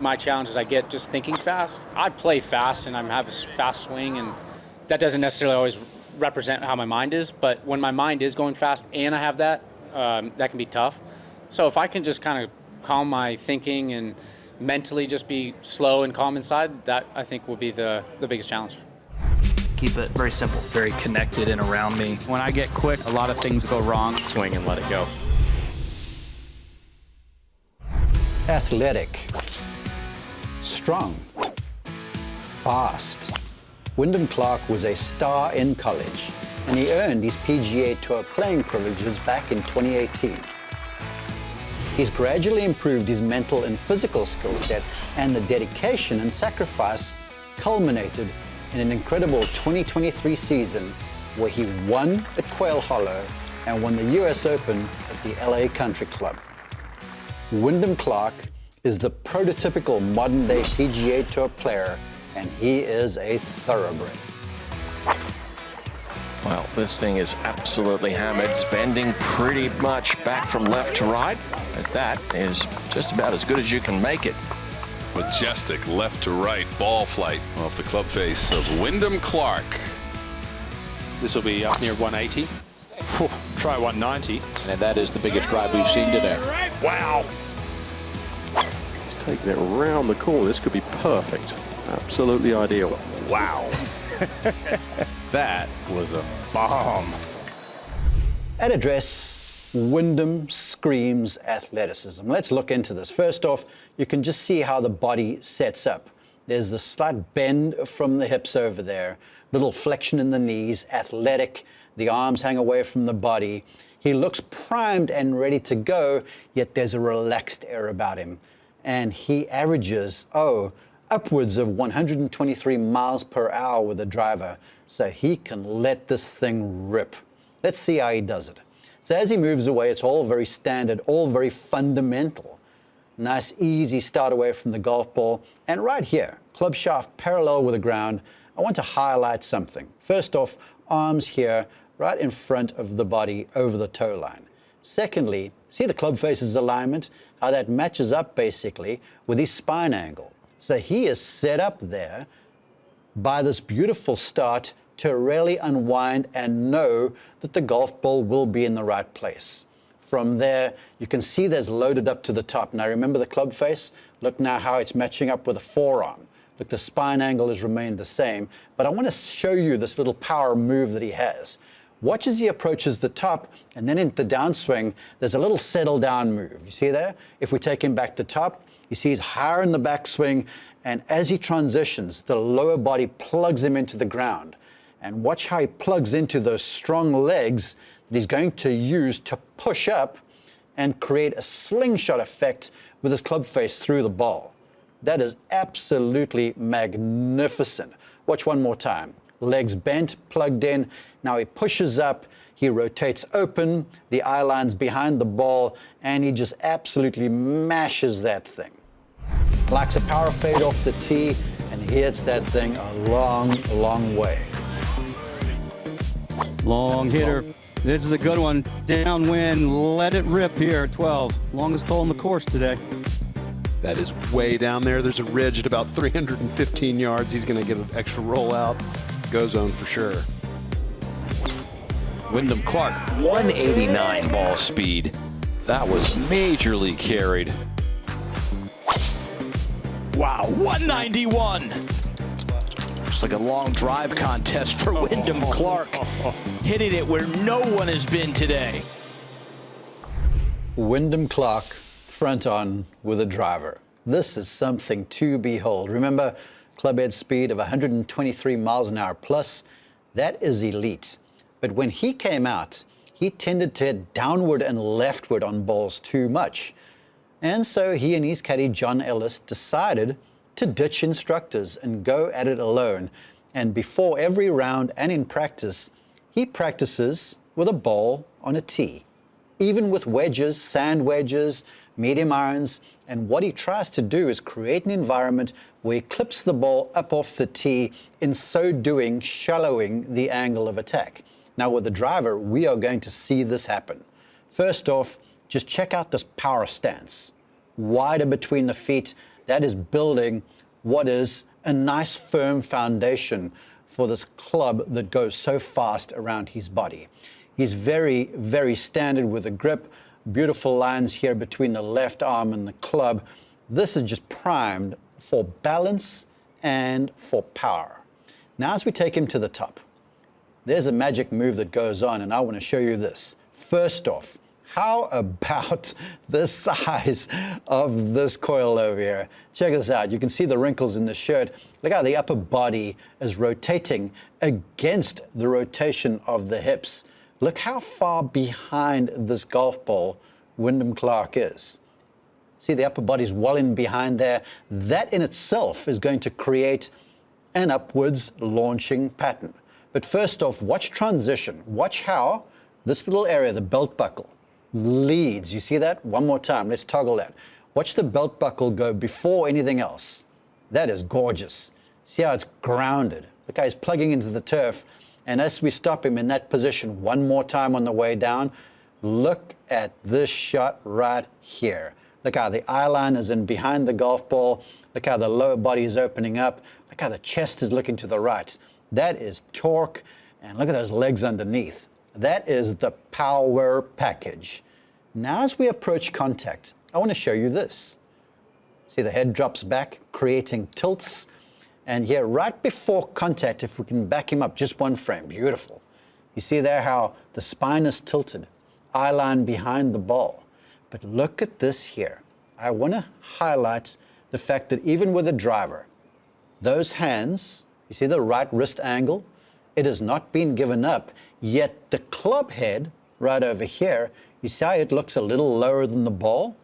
my challenge is I get just thinking fast. I play fast and I have a fast swing, and that doesn't necessarily always represent how my mind is, but when my mind is going fast and I have that, that can be tough. So if I can just kind of calm my thinking and mentally just be slow and calm inside, that I think will be the biggest challenge. Keep it very simple, very connected and around me. When I get quick, a lot of things go wrong. Swing and let it go. Athletic, strong, fast. Wyndham Clark was a star in college, and he earned his PGA Tour playing privileges back in 2018. He's gradually improved his mental and physical skill set, and the dedication and sacrifice culminated in an incredible 2023 season where he won at Quail Hollow and won the US Open at the LA Country Club. Wyndham Clark is the prototypical modern-day PGA Tour player, and he is a thoroughbred. Well, this thing is absolutely hammered. It's bending pretty much back from left to right, but that is just about as good as you can make it. Majestic left to right ball flight off the club face of Wyndham Clark. This will be up near 180. Try 190. And that is the biggest drive we've seen today. Wow. He's taking it around the corner. This could be perfect. Absolutely ideal. Wow. That was a bomb. At address, Wyndham screams athleticism. Let's look into this. First off, you can just see how the body sets up. There's the slight bend from the hips over there, little flexion in the knees, athletic, the arms hang away from the body. He looks primed and ready to go, yet there's a relaxed air about him. And he averages, upwards of 123 miles per hour with a driver, so he can let this thing rip. Let's see how he does it. So as he moves away, it's all very standard, all very fundamental. Nice, easy start away from the golf ball. And right here, club shaft parallel with the ground, I want to highlight something. First off, arms here, right in front of the body over the toe line. Secondly, see the club face's alignment, how that matches up basically with his spine angle. So he is set up there by this beautiful start to really unwind and know that the golf ball will be in the right place. From there, you can see there's loaded up to the top. Now remember the club face? Look now how it's matching up with the forearm. Look, the spine angle has remained the same, but I want to show you this little power move that he has. Watch as he approaches the top, and then into the downswing, there's a little settle down move. You see there? If we take him back to top, you see he's higher in the backswing, and as he transitions, the lower body plugs him into the ground. And watch how he plugs into those strong legs that he's going to use to push up and create a slingshot effect with his club face through the ball. That is absolutely magnificent. Watch one more time. Legs bent, plugged in. Now he pushes up, he rotates open, the eye line's behind the ball, and he just absolutely mashes that thing. Likes a power fade off the tee, and he hits that thing a long, long way. Long hitter. This is a good one. Downwind, let it rip here at 12. Longest hole in the course today. That is way down there. There's a ridge at about 315 yards. He's going to get an extra rollout. Go zone for sure. Wyndham Clark, 189 ball speed. That was majorly carried. Wow, 191. Looks like a long drive contest for Wyndham Clark. Hitting it where no one has been today. Wyndham Clark, front on with a driver. This is something to behold. Remember, club head speed of 123 miles an hour plus, that is elite. But when he came out, he tended to hit downward and leftward on balls too much. And so he and his caddy, John Ellis, decided to ditch instructors and go at it alone. And before every round and in practice, he practices with a ball on a tee. Even with wedges, sand wedges, medium irons, and what he tries to do is create an environment where he clips the ball up off the tee, in so doing shallowing the angle of attack. Now with the driver, we are going to see this happen. First off, just check out this power stance. Wider between the feet, That is building what is a nice firm foundation for this club that goes so fast around his body. He's very, very standard with the grip. Beautiful lines here between the left arm and the club. This is just primed for balance and for power. Now as we take him to the top, there's a magic move that goes on, and I want to show you this. First off, how about the size of this coil over here? Check this out. You can see the wrinkles in the shirt. Look how the upper body is rotating against the rotation of the hips. Look how far behind this golf ball Wyndham Clark is. See, the upper body's well in behind there. That in itself is going to create an upwards launching pattern. But first off, watch transition. Watch how this little area, the belt buckle, leads. You see that? One more time. Let's toggle that. Watch the belt buckle go before anything else. That is gorgeous. See how it's grounded. Look how he's plugging into the turf. And as we stop him in that position one more time on the way down, look at this shot right here. Look how the eye line is in behind the golf ball. Look how the lower body is opening up. Look how the chest is looking to the right. That is torque. And look at those legs underneath. That is the power package. Now as we approach contact, I want to show you this. See, the head drops back, creating tilts. And here, right before contact, if we can back him up just one frame, beautiful. You see there how the spine is tilted, eye line behind the ball. But look at this here. I want to highlight the fact that even with a driver, those hands, you see the right wrist angle? It has not been given up, yet the club head right over here, you see how it looks a little lower than the ball?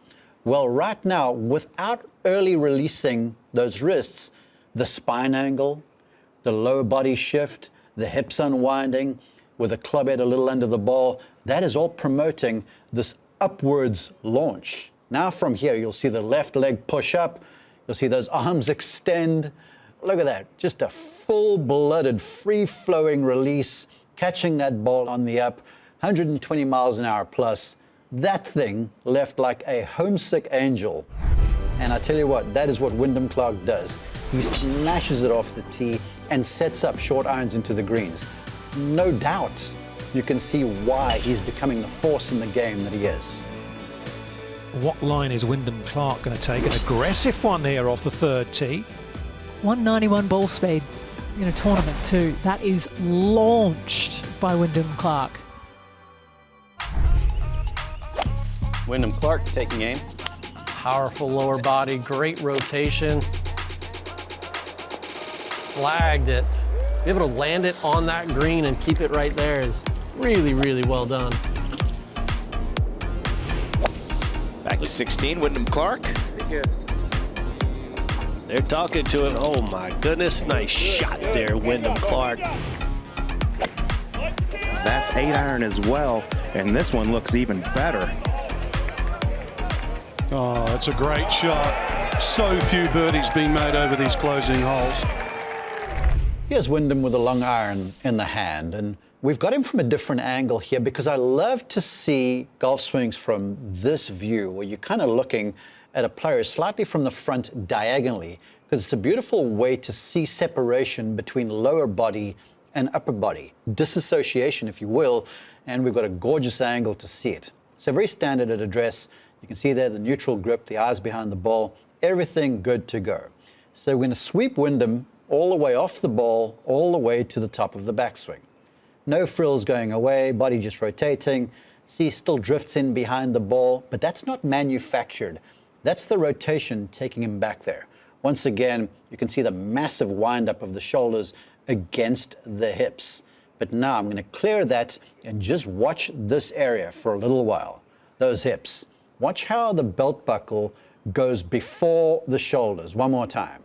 Well, right now, without early releasing those wrists, the spine angle, the lower body shift, the hips unwinding, with the club head a little under the ball, that is all promoting this upwards launch. Now from here, you'll see the left leg push up, you'll see those arms extend. Look at that, just a full-blooded, free-flowing release, catching that ball on the up, 120 miles an hour plus. That thing left like a homesick angel. And I tell you what, that is what Wyndham Clark does. He smashes it off the tee and sets up short irons into the greens. No doubt you can see why he's becoming the force in the game that he is. What line is Wyndham Clark going to take? An aggressive one here off the third tee. 191 ball speed in a tournament too. That is launched by Wyndham Clark. Wyndham Clark taking aim. Powerful lower body, great rotation. Flagged it. Be able to land it on that green and keep it right there is really, really well done. Back to 16, Wyndham Clark. They're talking to him. Oh my goodness, nice shot there, Wyndham Clark. That's 8-iron as well, and this one looks even better. Oh, that's a great shot. So few birdies being made over these closing holes. Here's Wyndham with a long iron in the hand, and we've got him from a different angle here because I love to see golf swings from this view where you're kind of looking at a player slightly from the front diagonally, because it's a beautiful way to see separation between lower body and upper body, disassociation if you will, and we've got a gorgeous angle to see it. So very standard at address. You can see there the neutral grip, the eyes behind the ball, everything good to go. So we're going to sweep Wyndham all the way off the ball, all the way to the top of the backswing. No frills going away, body just rotating. See, still drifts in behind the ball, but that's not manufactured. That's the rotation taking him back there. Once again, you can see the massive wind-up of the shoulders against the hips. But now I'm going to clear that and just watch this area for a little while. Those hips. Watch how the belt buckle goes before the shoulders. One more time.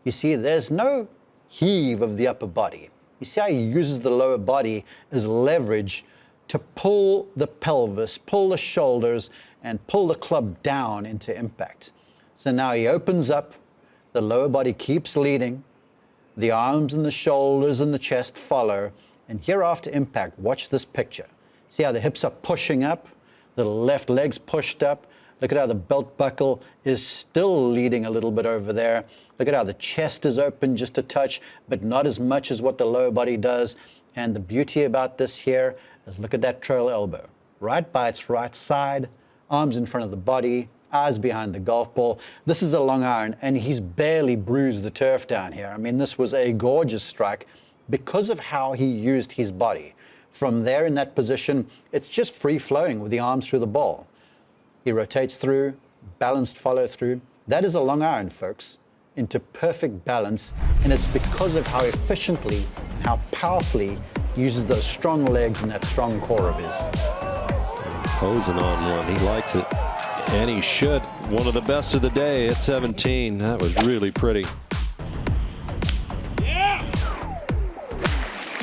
You see, there's no heave of the upper body. You see how he uses the lower body as leverage to pull the pelvis, pull the shoulders, and pull the club down into impact. So now he opens up, the lower body keeps leading, the arms and the shoulders and the chest follow, and here after impact, watch this picture. See how the hips are pushing up, the left leg's pushed up, Look at how the belt buckle is still leading a little bit over there. Look at how the chest is open just a touch, but not as much as what the lower body does. And the beauty about this here is look at that trail elbow. Right by its right side, arms in front of the body, eyes behind the golf ball. This is a long iron, and he's barely bruised the turf down here. I mean, this was a gorgeous strike because of how he used his body. From there in that position, it's just free-flowing with the arms through the ball. He rotates through, balanced follow-through. That is a long iron, folks, into perfect balance, and it's because of how efficiently and how powerfully he uses those strong legs and that strong core of his. Posing on one. He likes it. And he should. One of the best of the day at 17. That was really pretty.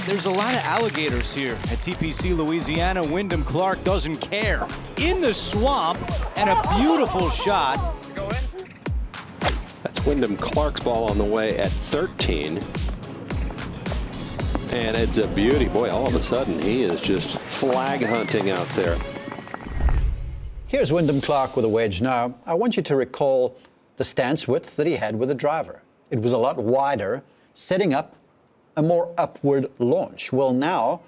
There's a lot of alligators here at TPC Louisiana. Wyndham Clark doesn't care. In the swamp, and a beautiful shot. That's Wyndham Clark's ball on the way at 13. And it's a beauty. Boy, all of a sudden, he is just flag hunting out there. Here's Wyndham Clark with a wedge. Now, I want you to recall the stance width that he had with the driver. It was a lot wider, setting up a more upward launch. Well, now,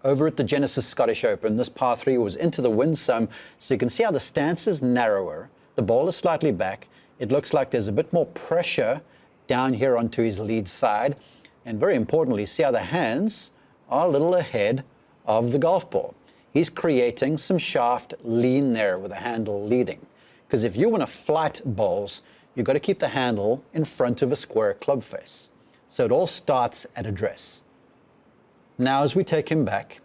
over at the Genesis Scottish Open, this par 3 was into the wind some, so you can see how the stance is narrower. The ball is slightly back. It looks like there's a bit more pressure down here onto his lead side. And very importantly, see how the hands are a little ahead of the golf ball. He's creating some shaft lean there with the handle leading. Because if you want to flight balls, you've got to keep the handle in front of a square club face. So it all starts at address. Now as we take him back,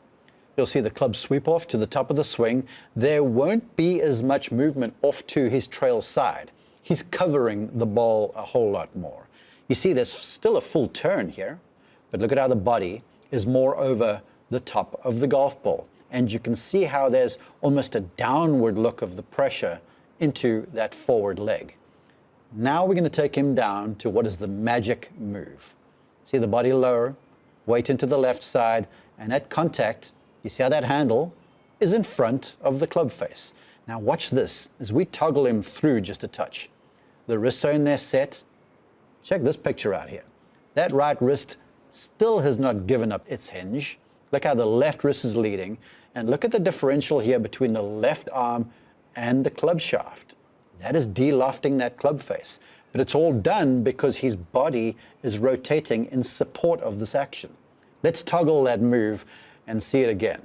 you'll see the club sweep off to the top of the swing. There won't be as much movement off to his trail side. He's covering the ball a whole lot more. You see there's still a full turn here, but look at how the body is more over the top of the golf ball. And you can see how there's almost a downward look of the pressure into that forward leg. Now we're going to take him down to what is the magic move. See the body lower, weight into the left side, and at contact, you see how that handle is in front of the club face. Now watch this as we toggle him through just a touch. The wrists are in their set. Check this picture out here. That right wrist still has not given up its hinge. Look how the left wrist is leading, and look at the differential here between the left arm and the club shaft. That is de-lofting that club face, but it's all done because his body is rotating in support of this action. Let's toggle that move and see it again.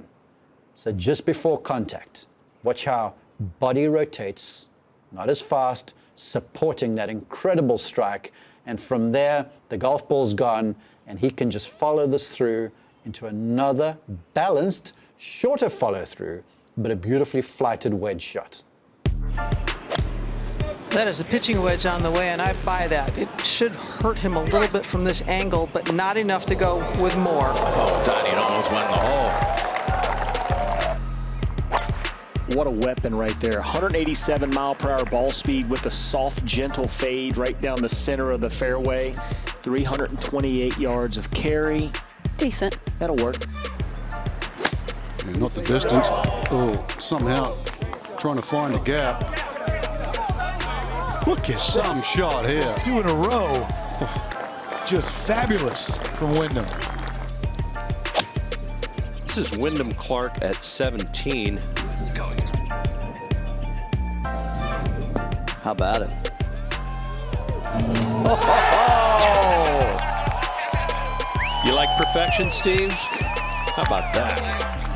So just before contact, watch how body rotates, not as fast, supporting that incredible strike, and from there, the golf ball's gone, and he can just follow this through into another balanced, shorter follow-through, but a beautifully flighted wedge shot. That is a pitching wedge on the way, and I buy that. It should hurt him a little bit from this angle, but not enough to go with more. Oh, Donnie, it almost went in the hole. What a weapon right there. 187 mile-per-hour ball speed with a soft, gentle fade right down the center of the fairway. 328 yards of carry. Decent. That'll work. And not the distance. Oh, somehow trying to find a gap. Look at some shot here. It's 2 in a row. Just fabulous from Wyndham. This is Wyndham Clark at 17. How about it? You like perfection, Steve? How about that?